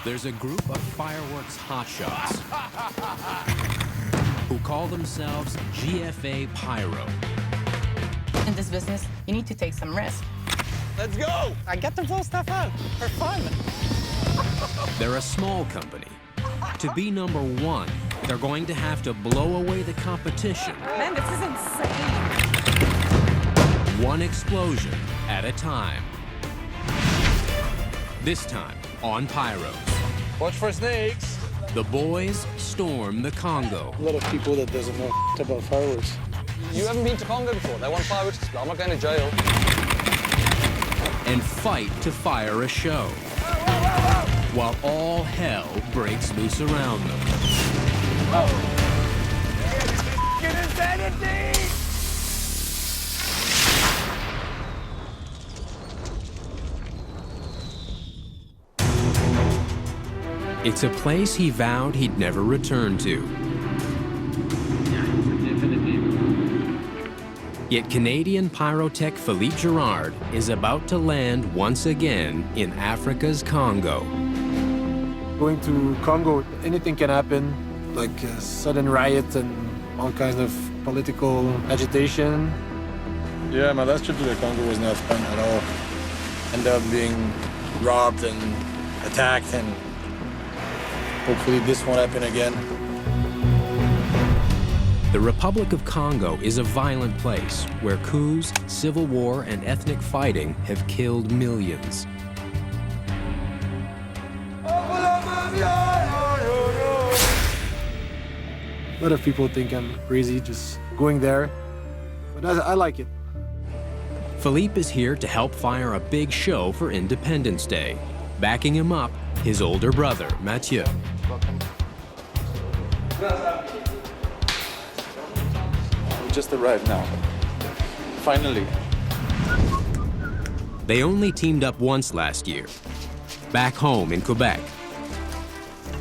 There's a group of fireworks hotshots who call themselves GFA Pyro. In this business, you need to take some risk. Let's go! I get to blow stuff out for fun. They're a small company. To be number one, they're going to have to blow away the competition. Man, this is insane. One explosion at a time. This time on Pyros. Watch for snakes. The boys storm the Congo. A lot of people that doesn't know about fireworks. You haven't been to Congo before. They want fireworks. I'm not going to jail. And fight to fire a show. While all hell breaks loose around them. Get insanity! It's a place he vowed he'd never return to. Yet Canadian pyrotech Philippe Girard is about to land once again in Africa's Congo. Going to Congo, anything can happen, like a sudden riot and all kinds of political agitation. Yeah, my last trip to the Congo was not fun at all. Ended up being robbed and attacked, and hopefully this won't happen again. The Republic of Congo is a violent place where coups, civil war, and ethnic fighting have killed millions. A lot of people think I'm crazy just going there, but I like it. Philippe is here to help fire a big show for Independence Day. Backing him up, his older brother, Mathieu. We just arrived now. Finally. They only teamed up once last year, back home in Quebec.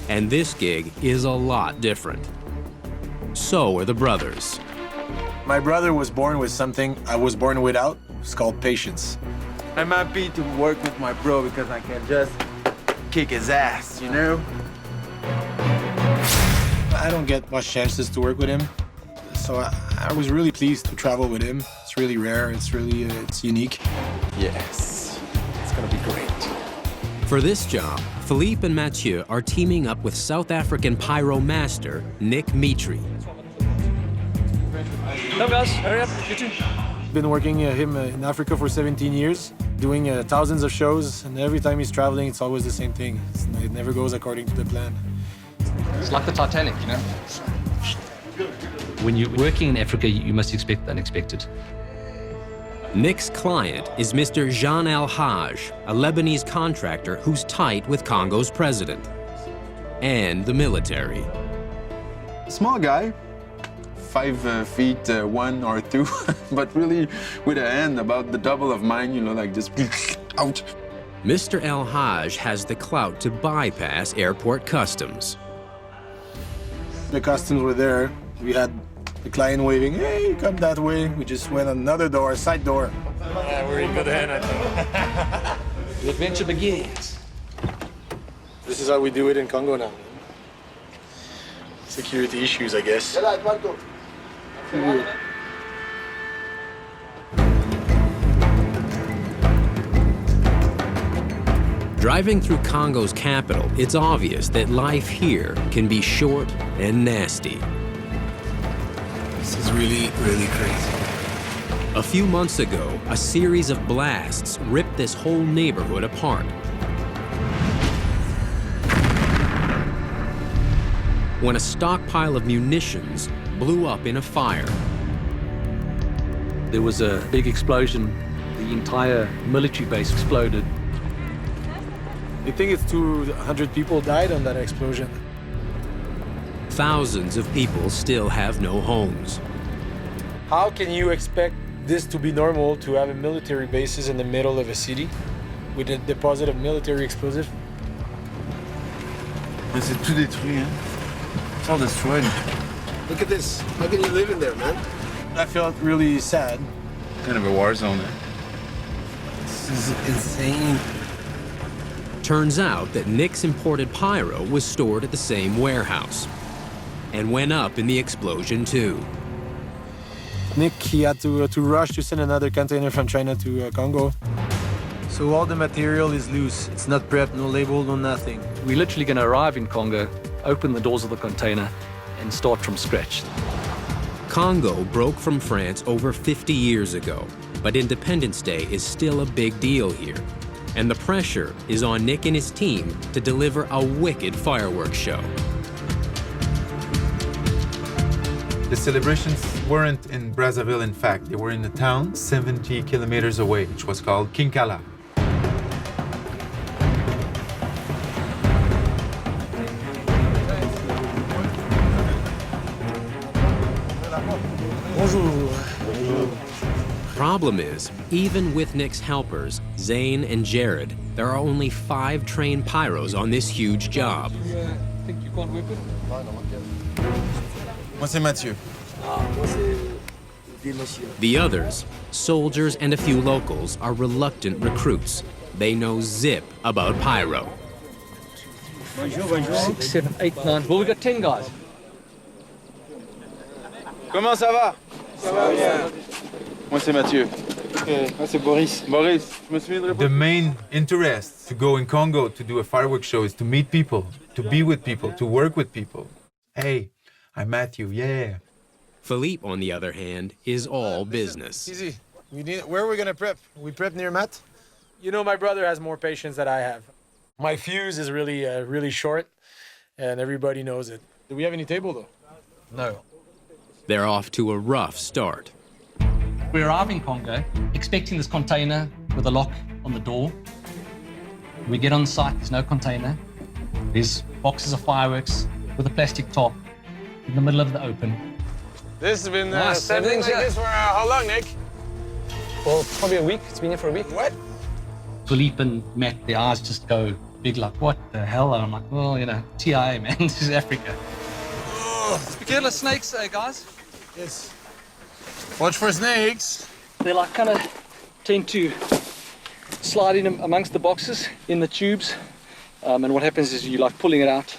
And this gig is a lot different. So are the brothers. My brother was born with something I was born without. It's called patience. I'm happy to work with my bro because I can just kick his ass, you know? I don't get much chances to work with him, so I was really pleased to travel with him. It's really rare, it's unique. Yes, it's gonna be great. For this job, Philippe and Mathieu are teaming up with South African pyro master Nick Mitri. Come guys, hurry up. You too. Been working him in Africa for 17 years, doing thousands of shows, and every time he's traveling, it's always the same thing. It never goes according to the plan. It's like the Titanic, you know? When you're working in Africa, you must expect the unexpected. Nick's client is Mr. Jean El Haj, a Lebanese contractor who's tight with Congo's president and the military. Small guy, 5 feet 1 or 2, but really with a hand about the double of mine, you know, like just out. Mr. El Haj has the clout to bypass airport customs. The customs were there. We had the client waving, hey, come that way. We just went on another door, a side door. Yeah, we're in good hand, I think. The adventure begins. This is how we do it in Congo now. Security issues, I guess. Driving through Congo's capital, it's obvious that life here can be short and nasty. This is really, really crazy. A few months ago, a series of blasts ripped this whole neighborhood apart. When a stockpile of munitions blew up in a fire. There was a big explosion. The entire military base exploded. I think it's 200 people died on that explosion. Thousands of people still have no homes. How can you expect this to be normal, to have a military bases in the middle of a city with a deposit of military explosive? C'est tout détruit, hein? It's all destroyed. Look at this. How can you live in there, man? I felt really sad. Kind of a war zone, eh? This is insane. Turns out that Nick's imported pyro was stored at the same warehouse and went up in the explosion too. Nick, he had to rush to send another container from China to Congo. So all the material is loose. It's not prepped, no label, no nothing. We're literally going to arrive in Congo, open the doors of the container, and start from scratch. Congo broke from France over 50 years ago, but Independence Day is still a big deal here. And the pressure is on Nick and his team to deliver a wicked fireworks show. The celebrations weren't in Brazzaville, in fact. They were in a town 70 kilometers away, which was called Kinkala. Problem is, even with Nick's helpers, Zane and Jared, there are only 5 trained pyros on this huge job. Think you can't work with? Moi, c'est Mathieu. The others, soldiers and a few locals, are reluctant recruits. They know zip about pyro. 6, 7, 8, 9. Well, we got 10 guys. Comment ça va? Ça va bien. Moi, c'est Mathieu. Moi, c'est Boris. Boris, je me souviens de répondre. The main interest to go in Congo to do a fireworks show is to meet people, to be with people, to work with people. Hey, I'm Matthew, yeah. Philippe, on the other hand, is all business. Easy. Where are we gonna prep? We prep near Matt? You know, my brother has more patience than I have. My fuse is really short, and everybody knows it. Do we have any table, though? No. They're off to a rough start. We arrive in Congo, expecting this container with a lock on the door. We get on site, there's no container. There's boxes of fireworks with a plastic top in the middle of the open. This has been Nice. everything's Like like this for how long, Nick? Well, probably a week. It's been here for a week. What? Philippe and Matt, their eyes just go big like, what the hell? And I'm like, well, you know, TIA, man, this is Africa. Be careful of snakes, guys. Yes. Watch for snakes. They like kind of tend to slide in amongst the boxes in the tubes. And what happens is you like pulling it out.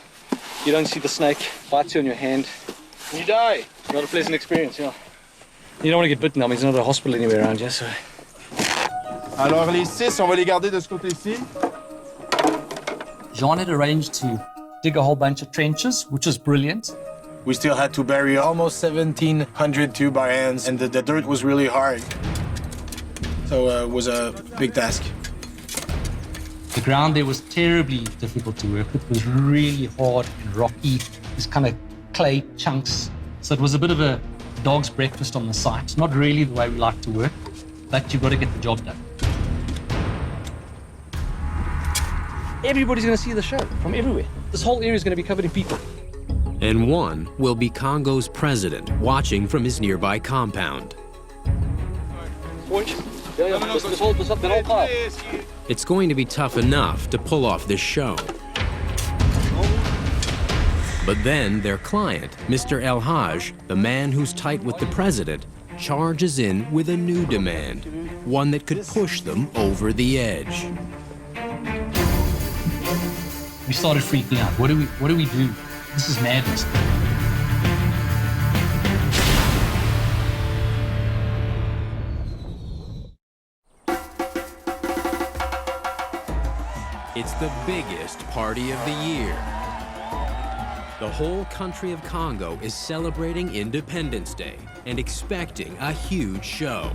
You don't see the snake, bites you on your hand. You die. Not a pleasant experience, yeah. You don't want to get bitten. I mean, there's not a hospital anywhere around here, so. Alors, les 6, on va les garder de ce côté-ci. Jean had arranged to dig a whole bunch of trenches, which was brilliant. We still had to bury almost 1,700 tube by hands, and the dirt was really hard. So it was a big task. The ground there was terribly difficult to work with. It was really hard and rocky, these kind of clay chunks. So it was a bit of a dog's breakfast on the site. Not really the way we like to work, but you've got to get the job done. Everybody's going to see the show from everywhere. This whole area is going to be covered in people. And one will be Congo's president, watching from his nearby compound. This whole pile. It's going to be tough enough to pull off this show. But then their client, Mr. El Haj, the man who's tight with the president, charges in with a new demand, one that could push them over the edge. We started freaking out. What do we do? This is madness. It's the biggest party of the year. The whole country of Congo is celebrating Independence Day and expecting a huge show.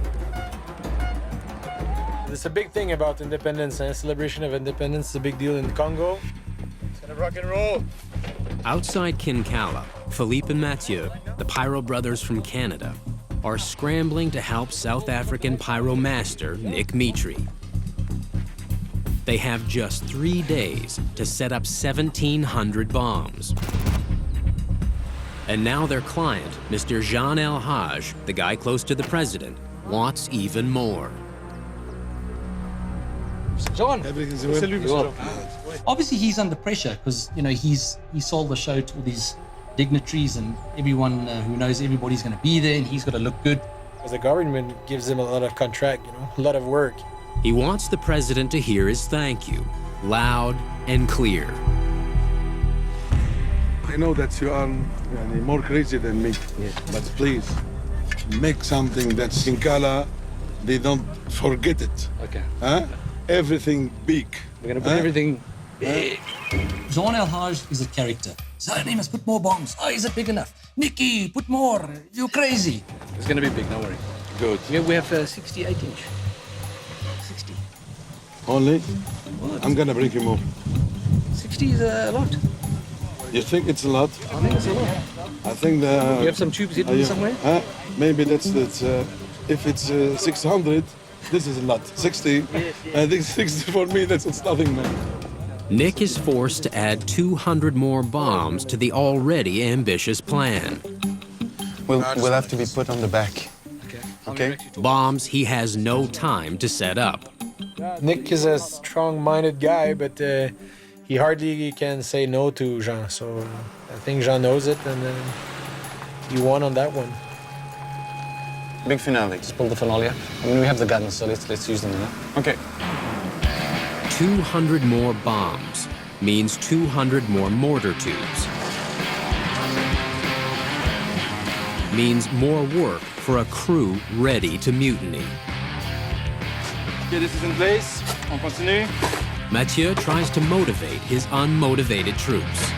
It's a big thing about independence, and celebration of independence is a big deal in Congo. It's gonna rock and roll. Outside Kinkala, Philippe and Mathieu, the Pyro brothers from Canada, are scrambling to help South African Pyro master Nick Mitri. They have just 3 days to set up 1,700 bombs. And now their client, Mr. Jean El Haj, the guy close to the president, wants even more. John, obviously he's under pressure because he sold the show to all these dignitaries and everyone who knows everybody's going to be there, and he's got to look good. Because the government gives him a lot of contract, a lot of work. He wants the president to hear his thank you, loud and clear. I know that you are more crazy than me, but please, make something that Sinkala, they don't forget it. Okay. Huh? Everything big. We're going to put everything big. Jean El Haj is a character. So he must put more bombs. Oh, is it big enough? Nicky, put more. You're crazy. It's going to be big, don't worry. Good. Yeah, we have 68-inch. 60. Only? What? I'm gonna bring you more. 60 is a lot. You think it's a lot? I think it's a lot. I think the... You have some tubes hidden somewhere? Maybe that's if it's 600, this is a lot. 60, I think 60 for me, it's nothing, man. Nick is forced to add 200 more bombs to the already ambitious plan. We'll have to be put on the back. Okay? Bombs he has no time to set up. Nick is a strong-minded guy, but he hardly can say no to Jean. So I think Jean knows it, and he won on that one. Big finale. Let's pull the finale. I mean, we have the guns, so let's use them now. Okay. 200 more bombs means 200 more mortar tubes. Means more work for a crew ready to mutiny. Okay, this is in place. On continue. Mathieu tries to motivate his unmotivated troops.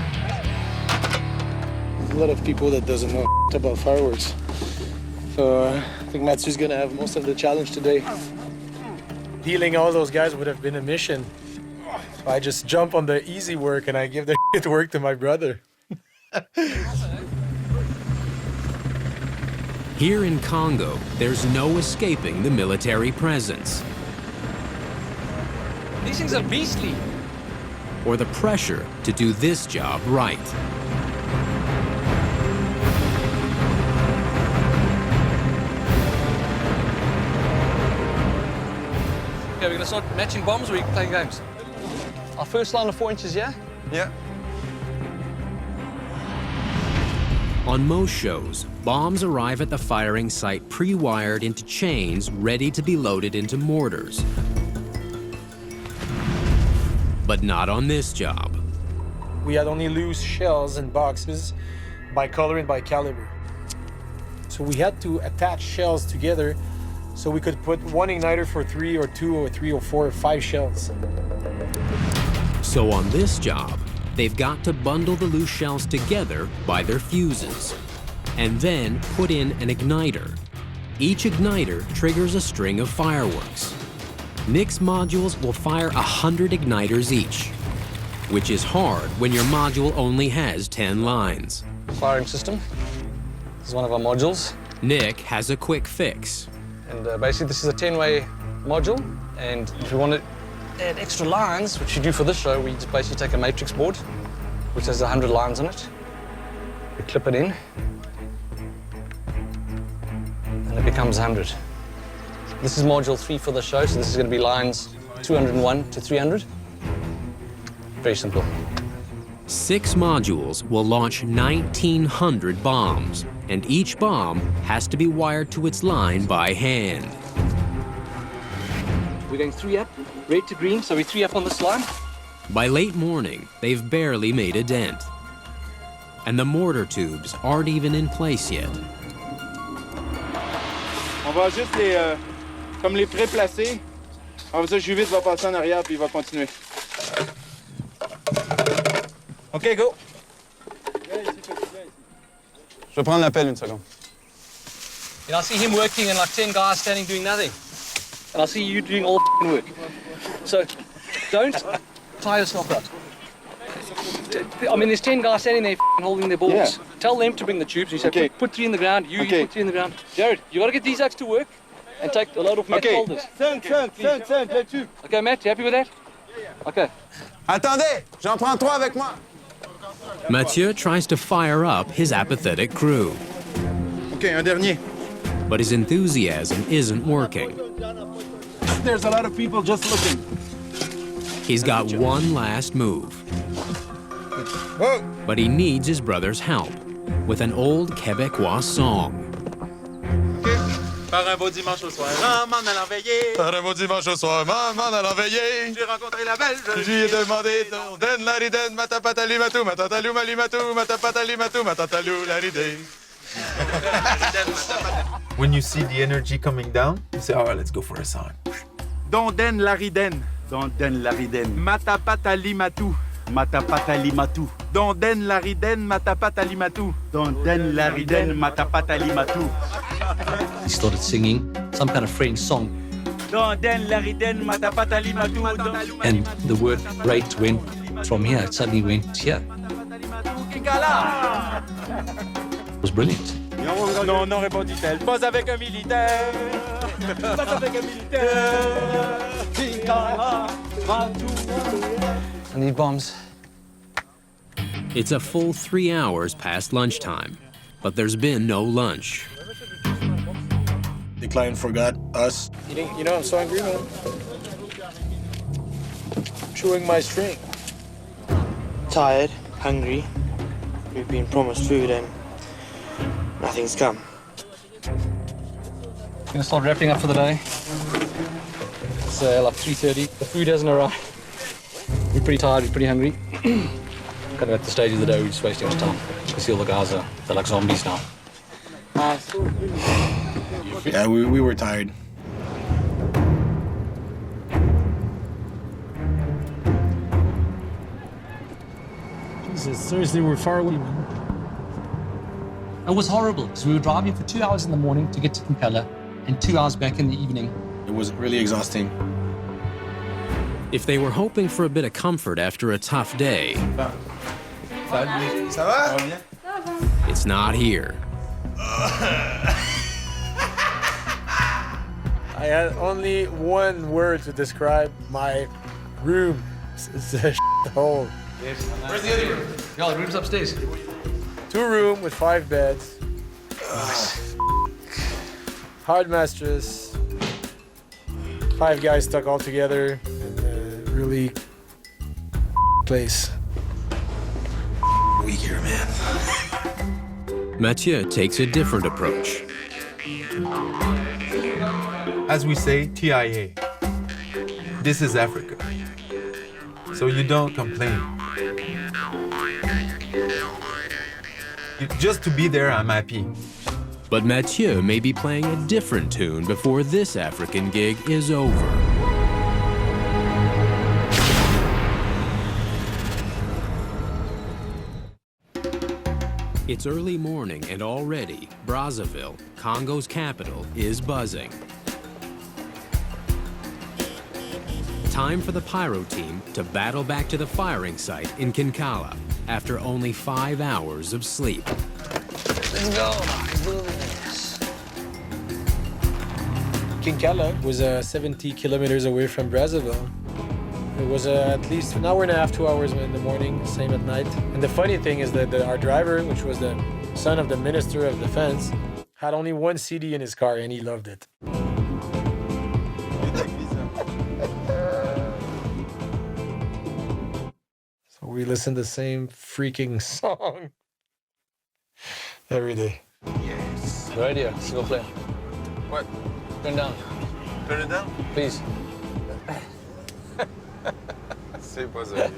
There's a lot of people that doesn't know about fireworks. So I think Mathieu's gonna have most of the challenge today. Healing all those guys would have been a mission. So I just jump on the easy work and I give the work to my brother. Here in Congo, there's no escaping the military presence These things are beastly. or the pressure to do this job right. Okay, we're going to start matching bombs or are you playing games? Our first line of 4 inches, yeah? Yeah. On most shows, bombs arrive at the firing site pre-wired into chains ready to be loaded into mortars. But not on this job. We had only loose shells in boxes by color and by caliber. So we had to attach shells together so we could put one igniter for 3 or 2 or 3 or 4 or 5 shells. So on this job, they've got to bundle the loose shells together by their fuses and then put in an igniter. Each igniter triggers a string of fireworks. Nick's modules will fire 100 igniters each, which is hard when your module only has 10 lines. Firing system. This is one of our modules. Nick has a quick fix. And basically, this is a 10-way module. And if we want to add extra lines, which you do for this show, we just basically take a matrix board, which has 100 lines on it. We clip it in, and it becomes 100. This is module 3 for the show, so this is going to be lines 201 to 300. Very simple. 6 modules will launch 1,900 bombs, and each bomb has to be wired to its line by hand. We're going 3 up, red to green, so we're 3 up on this line. By late morning, they've barely made a dent. And the mortar tubes aren't even in place yet. On va juste comme les pré-placer. Après ça, Juvite va passer en arrière puis il va continuer. OK, go. Je vais prendre l'appel une seconde. And I see him working and like 10 guys standing doing nothing. And I see you doing all the work. So don't tire yourself out. I mean, there's 10 guys standing there holding their balls. Yeah. Tell them to bring the tubes. You say, Okay. put 3 in the ground. You Okay. put 3 in the ground. Jared, you got to get these guys to work and take a load of metal OK. holders. 5, là-dessus. Okay, Matt, you happy with that? Okay. Attendez, j'en prends 3 avec moi. Mathieu tries to fire up his apathetic crew, OK, un dernier. but his enthusiasm isn't working. There's a lot of people just looking. He's got one last move, Whoa. but he needs his brother's help with an old Quebecois song. Par un beau dimanche au soir, m'en allant veiller. Par un beau dimanche au soir, m'en allant veiller. J'ai rencontré la belle. Je lui ai demandé, den la riden, matapatali matou, matatalou malimatou, matapatali matou, matatalou la riden. When you see the energy coming down, you say, all right, let's go for a song. Donden lariden. Donden lariden. Matapatalimatu. Matapatalimatu. Donden lariden matapatalimatu. Donden lariden matapatalimatu. He started singing some kind of French song, Donden lariden matapatalimatu. and the work rate went from here. It suddenly went here. It was brilliant. Non, non, répondit-elle. Pas avec un militaire. Pas avec un militaire. I need bombs. It's a full 3 hours past lunchtime, but there's been no lunch. The client forgot us. You know, I'm so angry, man. Chewing my string. Tired, hungry. We've been promised food and nothing's come. Gonna start wrapping up for the day. It's like 3:30. The food hasn't arrived. We're pretty tired, we're pretty hungry. Kind of at the stage of the day, we're just wasting our time. You see all the guys they're like zombies now. Yeah, we were tired. Jesus, seriously, we're far away, man. It was horrible because we were driving for 2 hours in the morning to get to Kampala and 2 hours back in the evening. It was really exhausting. If they were hoping for a bit of comfort after a tough day, it's not here. I had only one word to describe my room. It's a hole. Where's the other room? Yo, the room's upstairs. 2 room with 5 beds. Hard mattress. 5 guys stuck all together. Really place. Weak here, man. Mathieu takes a different approach. As we say, TIA. This is Africa. So you don't complain. Just to be there, I'm happy. But Mathieu may be playing a different tune before this African gig is over. It's early morning and already Brazzaville, Congo's capital, is buzzing. Time for the Pyro team to battle back to the firing site in Kinkala after only 5 hours of sleep. Let's go. Let's do this. Kinkala was 70 kilometers away from Brazzaville. It was at least an hour and a half, 2 hours in the morning, same at night. And the funny thing is that our driver, which was the son of the Minister of Defense, had only 1 CD in his car and he loved it. So we listened to the same freaking song every day. Yes. Radio, single player. What? Turn down. Turn it down? Please. C'est pas sérieux.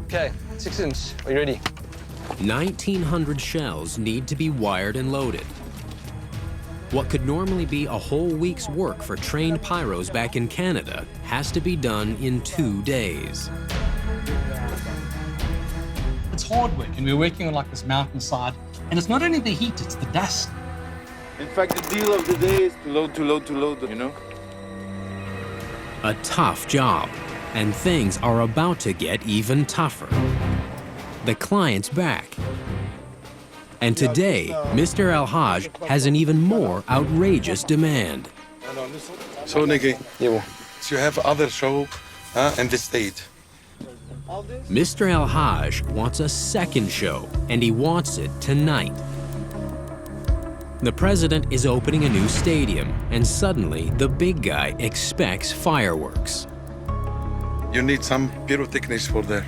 Okay, 6 inch. Are you ready? 1,900 shells need to be wired and loaded. What could normally be a whole week's work for trained pyros back in Canada has to be done in 2 days. It's hard work, and we're working on like this mountainside, and it's not only the heat, it's the dust. In fact, the deal of the day is to load, you know? A tough job, and things are about to get even tougher. The client's back. And today, Mr. Al-Haj has an even more outrageous demand. So, Nicky, Yeah. you have other show in the state. Mr. Al-Haj wants a second show, and he wants it tonight. The president is opening a new stadium, and suddenly the big guy expects fireworks. You need some pyrotechnics for there.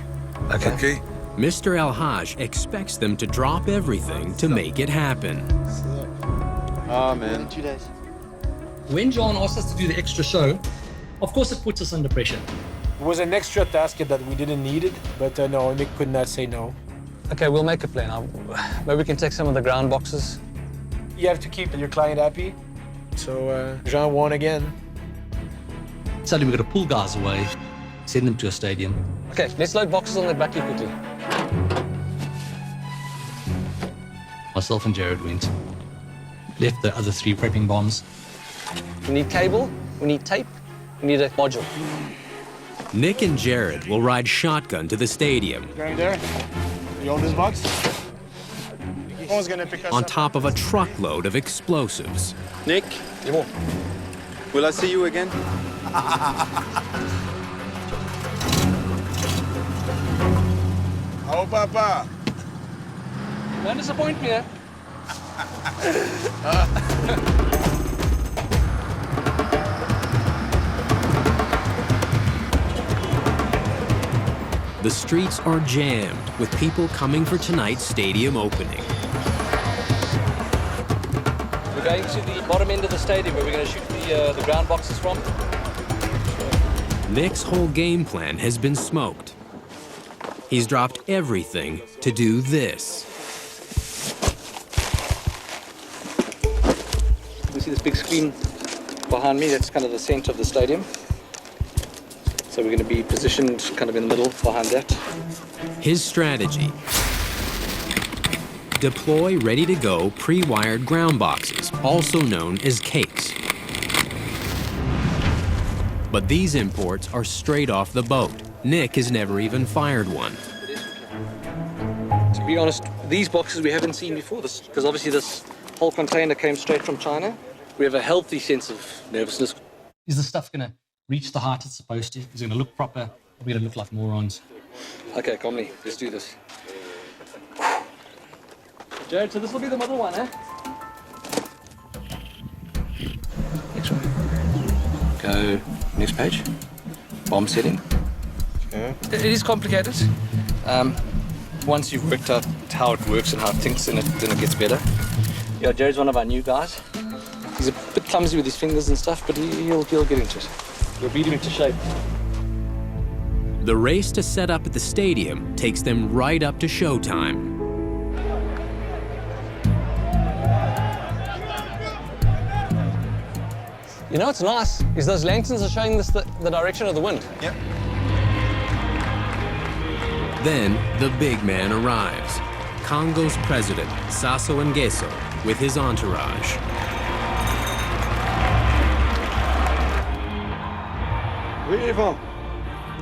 Okay. Mr. El-Haj expects them to drop everything to make it happen. Oh, man. 2 days. When John asked us to do the extra show, of course it puts us under pressure. It was an extra task that we didn't need it, but no, Nick could not say no. Okay, we'll make a plan. Maybe we can take some of the ground boxes. You have to keep your client happy. So Jean won again. Suddenly we've got to pull guys away, send them to a stadium. Okay, let's load boxes on that bucky quickly. Myself and Jared went. Left the other 3 prepping bombs. We need cable, we need tape, we need a module. Nick and Jared will ride shotgun to the stadium Going there. You own this box? Someone's gonna pick us on up. top of a truckload of explosives. Nick, will I see you again? Oh, Papa. Don't disappoint me, eh? The streets are jammed with people coming for tonight's stadium opening. We're going to the bottom end of the stadium where we're going to shoot the ground boxes from. Nick's whole game plan has been smoked. He's dropped everything to do this. You see this big screen behind me? That's kind of the center of the stadium. So we're going to be positioned kind of in the middle behind that. His strategy: deploy ready-to-go pre-wired ground boxes, also known as cakes. But these imports are straight off the boat. Nick has never even fired one. To be honest, these boxes we haven't seen before, because obviously this whole container came straight from China. We have a healthy sense of nervousness. Is the stuff going to reach the height it's supposed to? Is it going to look proper? Or are we going to look like morons? Okay, calmly, let's do this. Jared, so this will be the middle one, eh? Next one. Go, next page. Bomb setting. Okay. It is complicated. Once you've worked out how it works and how it thinks, then it gets better. Yeah, Jared's one of our new guys. He's a bit clumsy with his fingers and stuff, but he'll get into it. You'll beat him into shape. The race to set up at the stadium takes them right up to showtime. You know what's nice is those lanterns are showing us the direction of the wind. Yep. Then the big man arrives. Congo's president, Sassou Nguesso, with his entourage.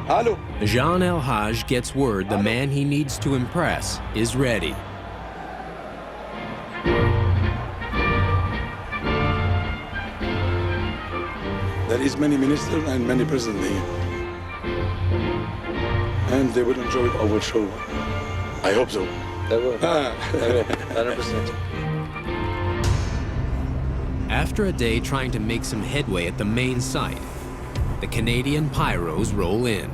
Hello. Jean El-Haj gets word the man he needs to impress is ready. There is many ministers and many presidents here. And they will enjoy our show. I hope so. They will. They will. 100%. After a day trying to make some headway at the main site, the Canadian Pyros roll in.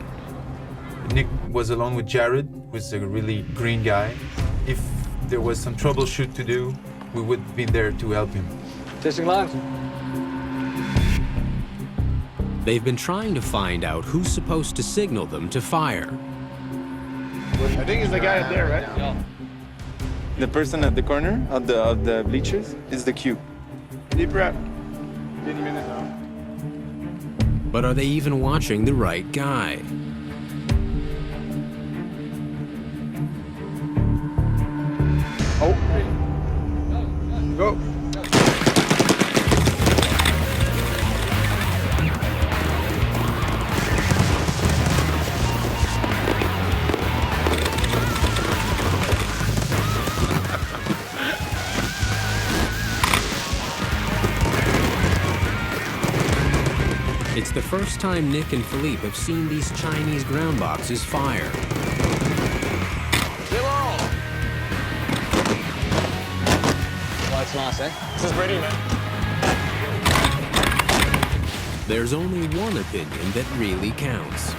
Nick was along with Jared, who's a really green guy. If there was some troubleshoot to do, we would be there to help him. Testing lines. They've been trying to find out who's supposed to signal them to fire. I think it's the guy up there, right? Yeah. The person at the corner of the bleachers is the Q. Deep breath. 20 minutes now. But are they even watching the right guy? Oh. Go. It's the first time Nick and Philippe have seen these Chinese ground boxes fire. Well, it's nice, eh? This is ready, man. There's only one opinion that really counts.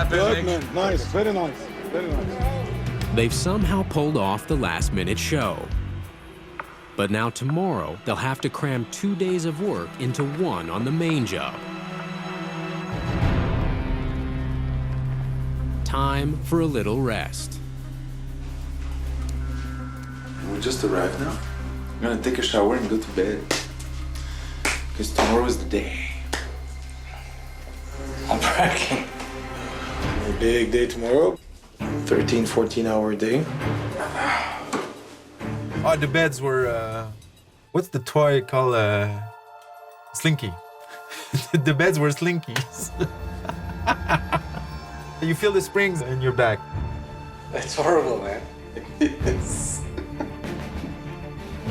Good, man. Nice, very nice, very nice. They've somehow pulled off the last-minute show. But now tomorrow, they'll have to cram 2 days of work into one on the main job. Time for a little rest. We just arrived now. I'm gonna take a shower and go to bed. Because tomorrow is the day. I'm packing. A big day tomorrow. 13, 14-hour day. Oh, the beds were, what's the toy called? Slinky. The beds were slinkies. You feel the springs in your back. It's horrible, man. Yes.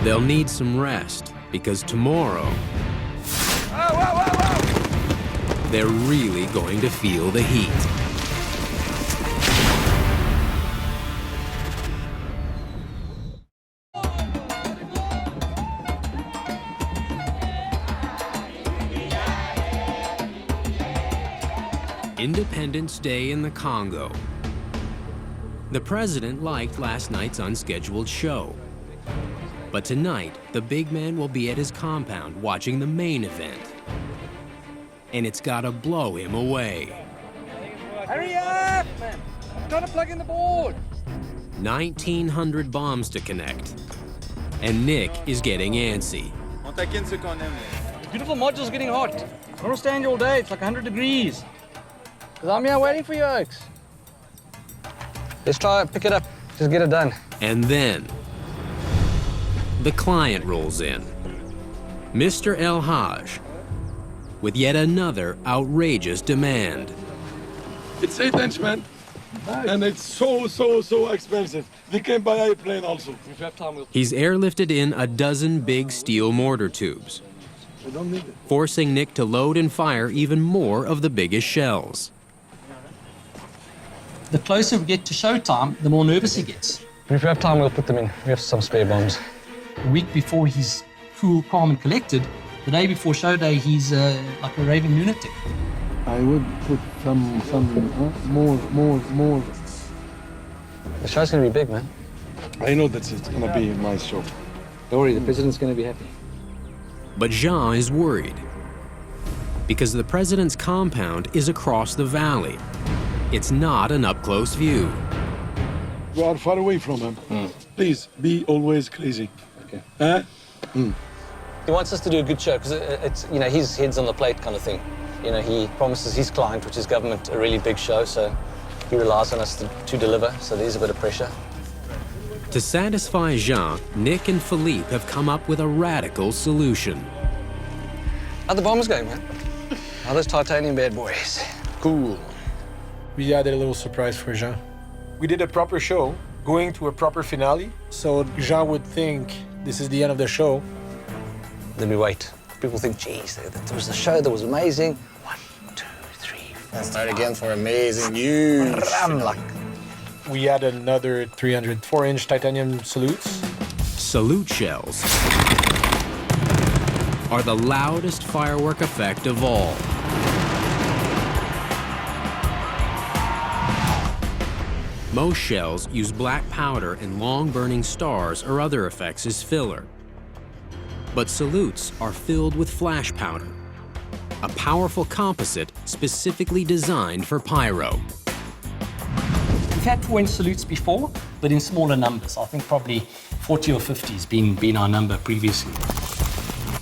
They'll need some rest because tomorrow, they're really going to feel the heat. Independence Day in the Congo. The president liked last night's unscheduled show. But tonight, the big man will be at his compound watching the main event. And it's gotta blow him away. Hurry up, man! I'm trying to plug in the board. 1,900 bombs to connect. And Nick is getting antsy. On taquine ceux qu'on aime. The beautiful module's getting hot. I don't want to stand here all day. It's like 100 degrees. Because I'm here waiting for you, Oaks. Let's try it, pick it up. Just get it done. And then, the client rolls in. Mr. El Haj, with yet another outrageous demand. It's 8-inch, man. And it's so expensive. They can buy airplane also. If you have time, we'll... He's airlifted in a dozen big steel mortar tubes, We don't need it. forcing Nick to load and fire even more of the biggest shells. The closer we get to showtime, the more nervous he gets. If you have time, we'll put them in. We have some spare bombs. A week before he's cool, calm, and collected, the day before show day, he's like a raving lunatic. I would put some more. The show's going to be big, man. I know that it's gonna be a nice show. Don't worry, the president's going to be happy. But Jean is worried because the president's compound is across the valley. It's not an up-close view. We are far away from him. Please, be always crazy. Okay. Huh? He wants us to do a good show because it's, you know, his head's on the plate kind of thing. You know, he promises his client, which is government, a really big show, so he relies on us to deliver, so there's a bit of pressure. To satisfy Jean, Nick and Philippe have come up with a radical solution. How the bombers going, man? How those titanium bad boys? Cool. We added a little surprise for Jean. We did a proper show, going to a proper finale, so Jean would think this is the end of the show. Then we wait. People think, geez, there was a show that was amazing. 1, 2, 3, 4. And start again for amazing, huge. We add another 304-inch titanium salutes. Salute shells are the loudest firework effect of all. Most shells use black powder and long-burning stars or other effects as filler. But salutes are filled with flash powder, a powerful composite specifically designed for pyro. We've had 4-inch salutes before, but in smaller numbers. I think probably 40 or 50 has been our number previously.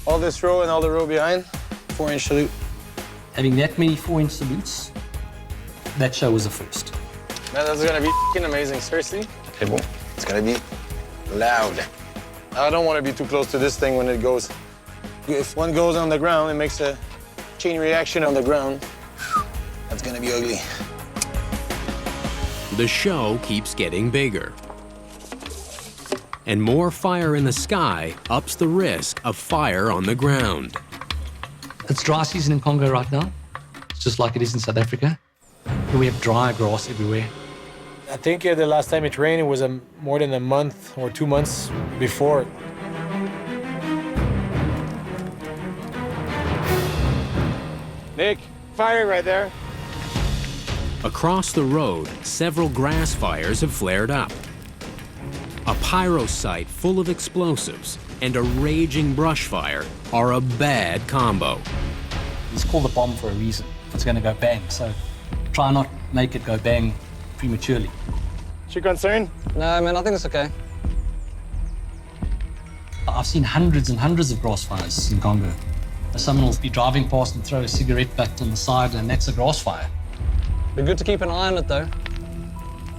All this row and all the row behind, 4-inch salute. Having that many 4-inch salutes, that show was a first. Man, that's gonna be f***ing amazing, seriously. It will. It's gonna be loud. I don't want to be too close to this thing when it goes. If one goes on the ground, it makes a chain reaction on the ground. That's gonna be ugly. The show keeps getting bigger. And more fire in the sky ups the risk of fire on the ground. It's dry season in Congo right now. It's just like it is in South Africa. We have dry grass everywhere. I think the last time it rained, it was more than a month or 2 months before. Nick, fire right there. Across the road, several grass fires have flared up. A pyro site full of explosives and a raging brush fire are a bad combo. It's called a bomb for a reason. It's going to go bang, so try not make it go bang prematurely. You concerned? No, man, I think it's okay. I've seen hundreds and hundreds of grass fires in Congo. Someone will be driving past and throw a cigarette butt on the side, and that's a grass fire. Be good to keep an eye on it, though.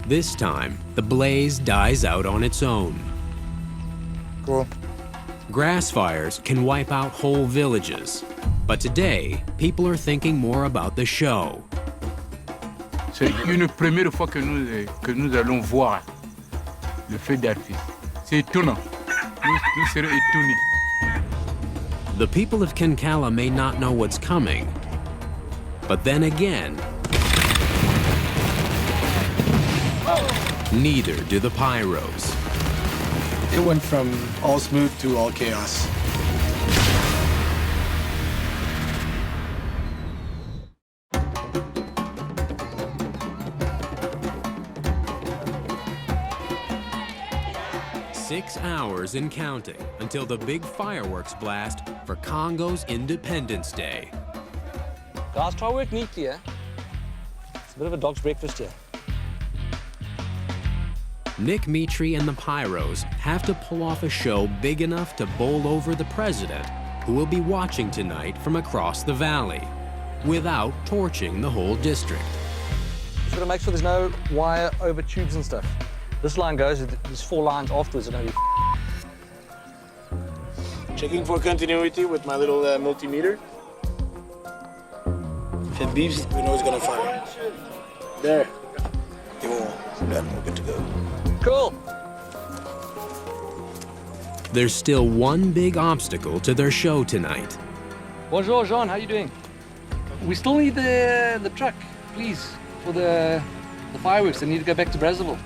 This time, the blaze dies out on its own. Cool. Grass fires can wipe out whole villages, but today, people are thinking more about the show. C'est une première fois que nous allons voir le feu d'artifice. C'est étonnant. Nous serons étonnés. The people of Kinkala may not know what's coming, but then again, neither do the pyros. It went from all smooth to all chaos. Six hours and counting until the big fireworks blast for Congo's Independence Day. Guys, try work neatly, yeah? It's a bit of a dog's breakfast here. Nick Mitri and the Pyros have to pull off a show big enough to bowl over the president, who will be watching tonight from across the valley, without torching the whole district. Just gotta make sure there's no wire over tubes and stuff. This line goes, there's 4 lines afterwards are gonna be Checking for continuity with my little multimeter. If it beeps, we know it's gonna fire. There. Then we're good to go. Cool. There's still one big obstacle to their show tonight. Bonjour, Jean, how you doing? We still need the truck, please, for the fireworks. I need to go back to Brazzaville.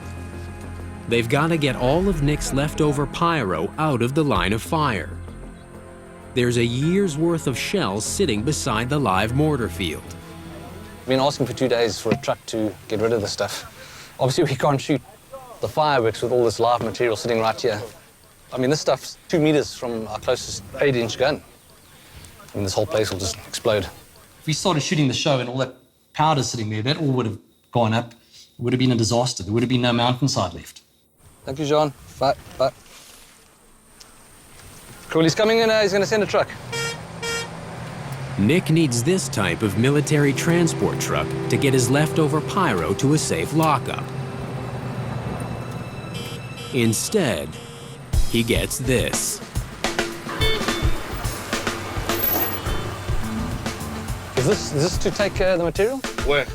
They've got to get all of Nick's leftover pyro out of the line of fire. There's a year's worth of shells sitting beside the live mortar field. I've been asking for 2 days for a truck to get rid of the stuff. Obviously, we can't shoot the fireworks with all this live material sitting right here. I mean, this stuff's 2 meters from our closest 8-inch gun. I mean, this whole place will just explode. If we started shooting the show and all that powder sitting there, that all would have gone up. It would have been a disaster. There would have been no mountainside left. Thank you, Jean. Bye. Bye. Cool, he's coming in. He's going to send a truck. Nick needs this type of military transport truck to get his leftover pyro to a safe lockup. Instead, he gets this. Is this to take the material? Where?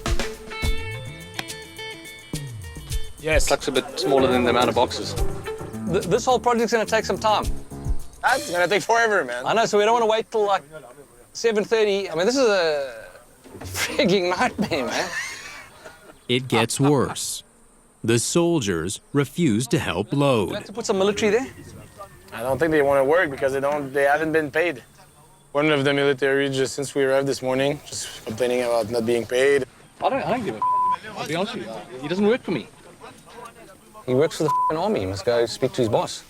Yes. Truck's a bit smaller than the amount of boxes. This whole project's going to take some time. That's gonna take forever, man. I know, so we don't want to wait till like 7:30. I mean, this is a frigging nightmare, man. It gets worse. The soldiers refuse to help You load. have to put some military there? I don't think they want to work because they haven't been paid. One of the military, just since we arrived this morning, just complaining about not being paid. I don't give a I'll be honest with you. He doesn't work for me. He works for the army. He must go speak to his boss.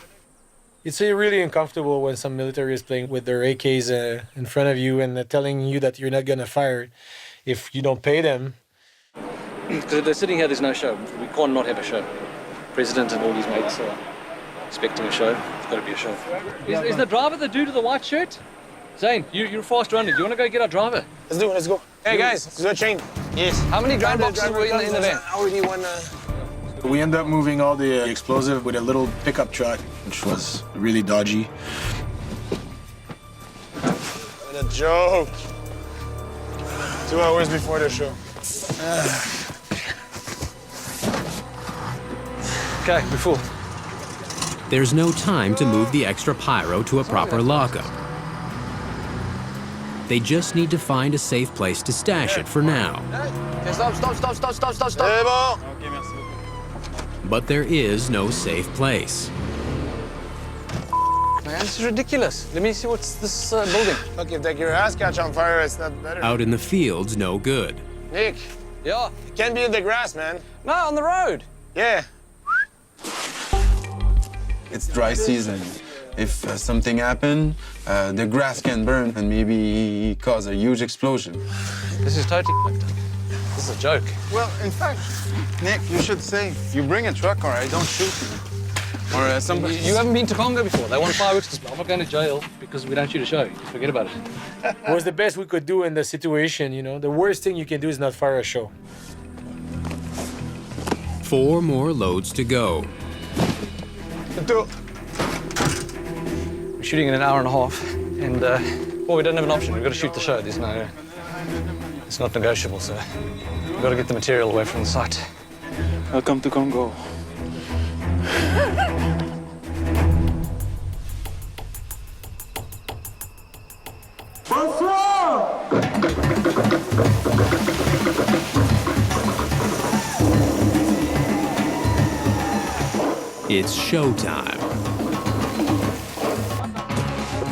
It's really uncomfortable when some military is playing with their AKs in front of you and telling you that you're not gonna fire if you don't pay them. Because if they're sitting here, there's no show. We can't not have a show. President and all his mates are expecting a show. It's got to be a show. Is the driver the dude with the white shirt? Zane, you're a fast runner. Do you want to go get our driver? Let's do it, let's go. Hey guys, let's go chain. Yes. How many ground boxes were in the van? I already won. We end up moving all the explosive with a little pickup truck, which was really dodgy. What a joke. 2 hours before the show. Okay, we're full. There's no time to move the extra pyro to a proper lockup. They just need to find a safe place to stash it for now. Okay, stop. But there is no safe place. Man, this is ridiculous. Let me see what's this building. Look, if your ass catch on fire, it's not better. Out in the fields, no good. Nick, Yeah. It can't be in the grass, man. No, on the road. Yeah. It's dry season. If something happens, the grass can burn and maybe cause a huge explosion. This is totally fucked up. This is a joke. Well, in fact, Nick, you should say, you bring a truck or I don't shoot you. Or somebody... You haven't been to Congo before. They want fireworks display. I'm not going to jail because we don't shoot a show. Forget about it. It was the best we could do in the situation, you know. The worst thing you can do is not fire a show. 4 more loads to go. We're shooting in an hour and a half, and well, we don't have an option. We've got to shoot the show. There's no, it's not negotiable. So we've got to get the material away from the site. Welcome to Congo. It's showtime.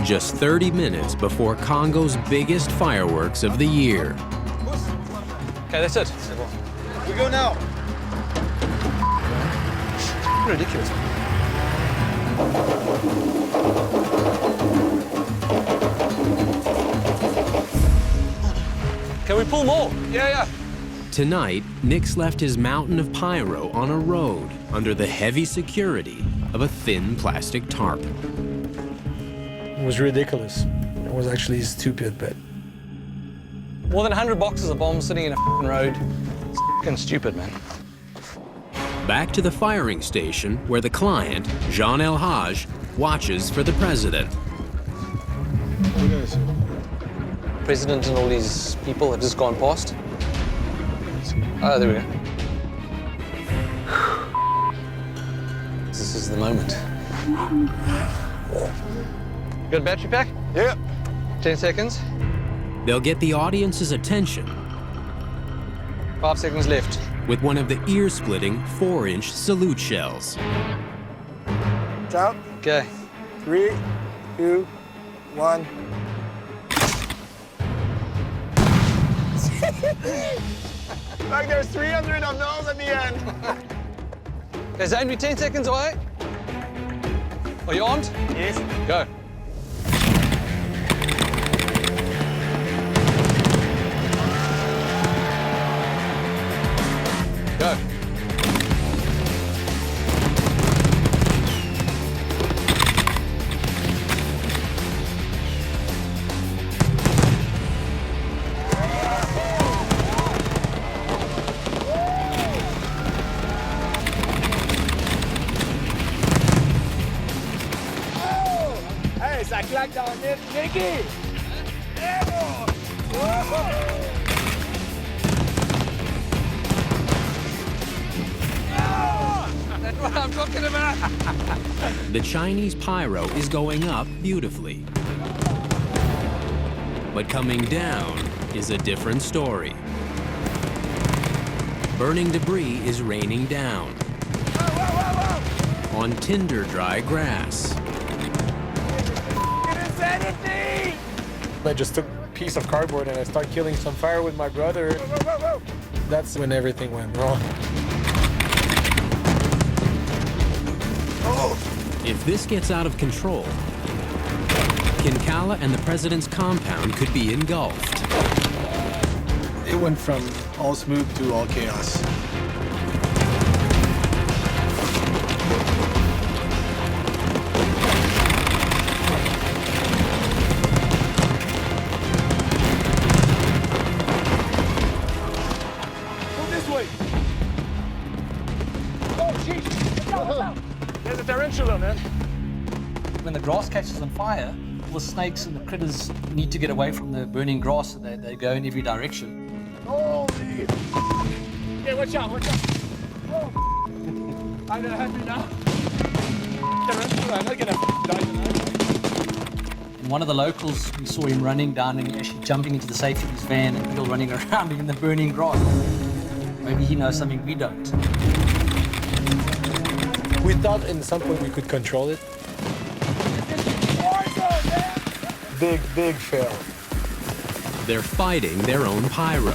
Just 30 minutes before Congo's biggest fireworks of the year. Okay, that's it. We go now. Ridiculous. Can we pull more? Yeah. Tonight, Nick's left his mountain of pyro on a road under the heavy security of a thin plastic tarp. It was ridiculous. It was actually stupid, but... More than 100 boxes of bombs sitting in a f***ing road. It's f***ing stupid, man. Back to the firing station where the client, Jean El Haj, watches for the president. President and all these people have just gone past. Oh, there we go. This is the moment. Got a battery pack? Yeah. 10 seconds. They'll get the audience's attention 5 seconds left. with one of the ear-splitting 4-inch salute shells. Out. Okay. 3, 2, 1. Like there's 300 of those at the end. Okay, Zane, be 10 seconds away. Are you armed? Yes. Go. Go. Hey, ça claque dans le nez, Nicky! That's what I'm talking about. The Chinese pyro is going up beautifully. But coming down is a different story. Burning debris is raining down on tinder-dry grass. I just took a piece of cardboard and I started killing some fire with my brother. That's when everything went wrong. If this gets out of control, Kinkala and the president's compound could be engulfed. It went from all smooth to all chaos. There's a tarantula, man. When the grass catches on fire, all the snakes and the critters need to get away from the burning grass, so they go in every direction. Holy! Okay, watch out, watch out. Oh. I'm gonna have you now. Tarantula, I'm not gonna die tonight. And one of the locals, we saw him running down and actually jumping into the safety of his van and people running around in the burning grass. Maybe he knows something we don't. We thought in some point we could control it. Big fail. They're fighting their own pyro.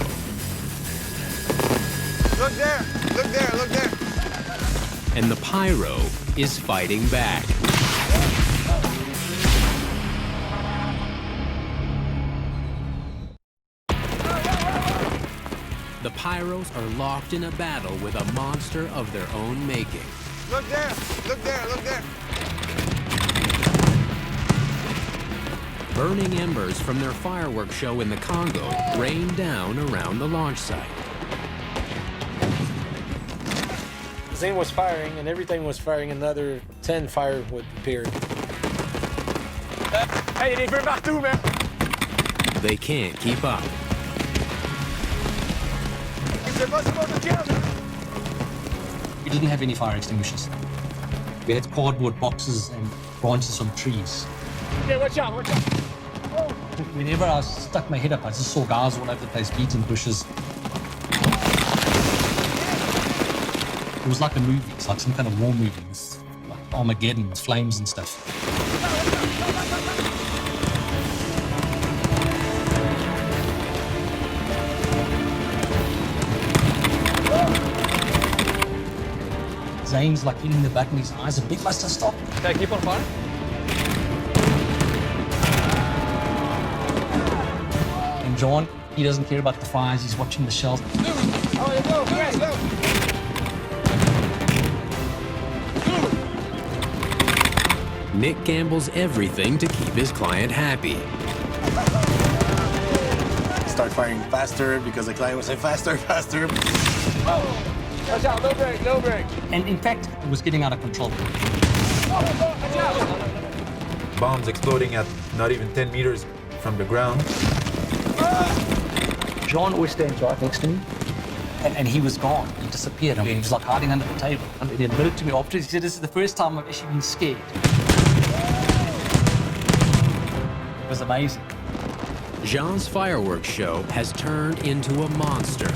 Look there, look there, look there. And the pyro is fighting back. The pyros are locked in a battle with a monster of their own making. Look there, look there, look there. Burning embers from their fireworks show in the Congo rain down around the launch site. The thing was firing, and everything was firing. Another 10 firewood appeared. Hey, il est venu partout, man. They can't keep up. We didn't have any fire extinguishers. We had cardboard boxes and branches from trees. Yeah, watch out, watch out. Whenever I stuck my head up, I just saw guys all over the place beating bushes. It was like a movie. It's like some kind of war movie. It's like Armageddon with flames and stuff. Zane's like hitting the button, his eyes are big, must have stopped. Okay, keep on firing. And John, he doesn't care about the fires, he's watching the shells. Nick gambles everything to keep his client happy. Start firing faster because the client was saying faster, faster. Watch out, low brake, low brake. And in fact, it was getting out of control. Watch out. Bombs exploding at not even 10 meters from the ground. John always stands right next to me. And he was gone. He disappeared. I mean, he was like hiding under the table. And he admitted to me afterwards, he said, this is the first time I've actually been scared. It was amazing. Jean's fireworks show has turned into a monster.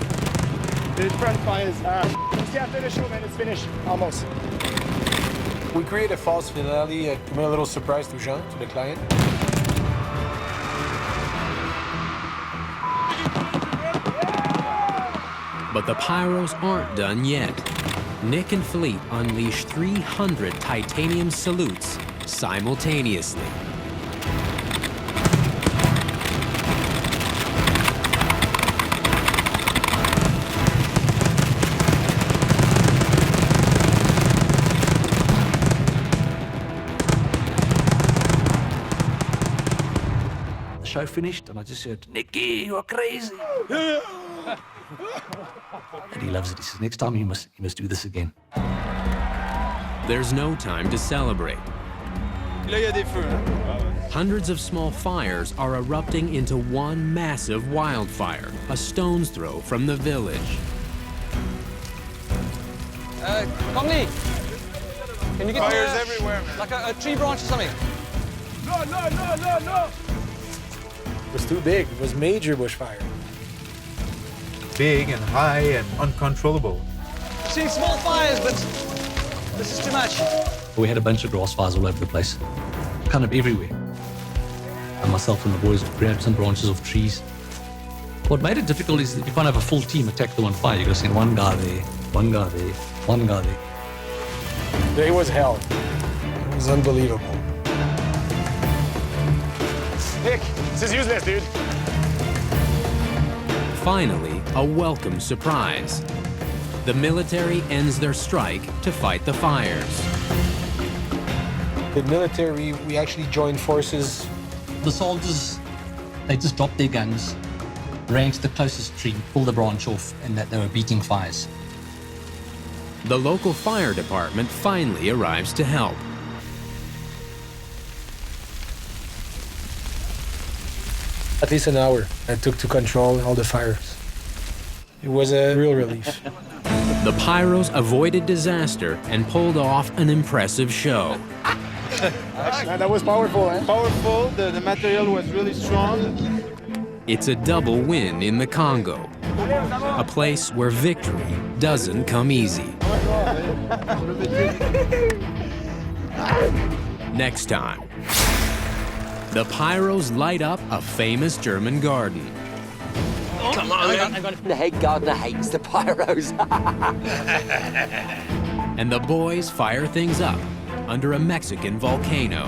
The front fires. It's after the show, man. It's finished. Almost. We create a false finale, a little surprise to Jean, to the client. But the pyros aren't done yet. Nick and Philippe unleash 300 titanium salutes simultaneously. The show finished, and I just said, Nicky, you're crazy. And he loves it. He says, next time you must do this again. There's no time to celebrate. Là, il y a des feux. Hundreds of small fires are erupting into one massive wildfire, a stone's throw from the village. Comley, can you get Fires me everywhere, man. like a tree branch or something? No, no, no, no, no. It was too big. It was major bushfire. Big and high and uncontrollable. I've seen small fires, but this is too much. We had a bunch of grass fires all over the place, kind of everywhere. And myself and the boys would grab some branches off trees. What made it difficult is that you can't have a full team attack the one fire. You've got to send one guy there, one guy there, one guy there. It was hell. It was unbelievable. Nick, this is useless, dude. Finally, a welcome surprise. The military ends their strike to fight the fires. The military, we actually joined forces. The soldiers, they just dropped their guns, ran to the closest tree, pulled the branch off, and that they were beating fires. The local fire department finally arrives to help. At least an hour it took to control all the fires. It was a real relief. The pyros avoided disaster and pulled off an impressive show. Man, that was powerful, eh? Powerful, the material was really strong. It's a double win in the Congo, a place where victory doesn't come easy. Next time, the pyros light up a famous German garden. Come on, man. The head gardener hates the pyros. And the boys fire things up under a Mexican volcano.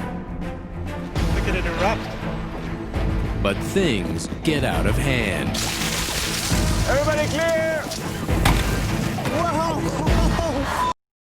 Look at it erupt. But things get out of hand. Everybody clear! Whoa!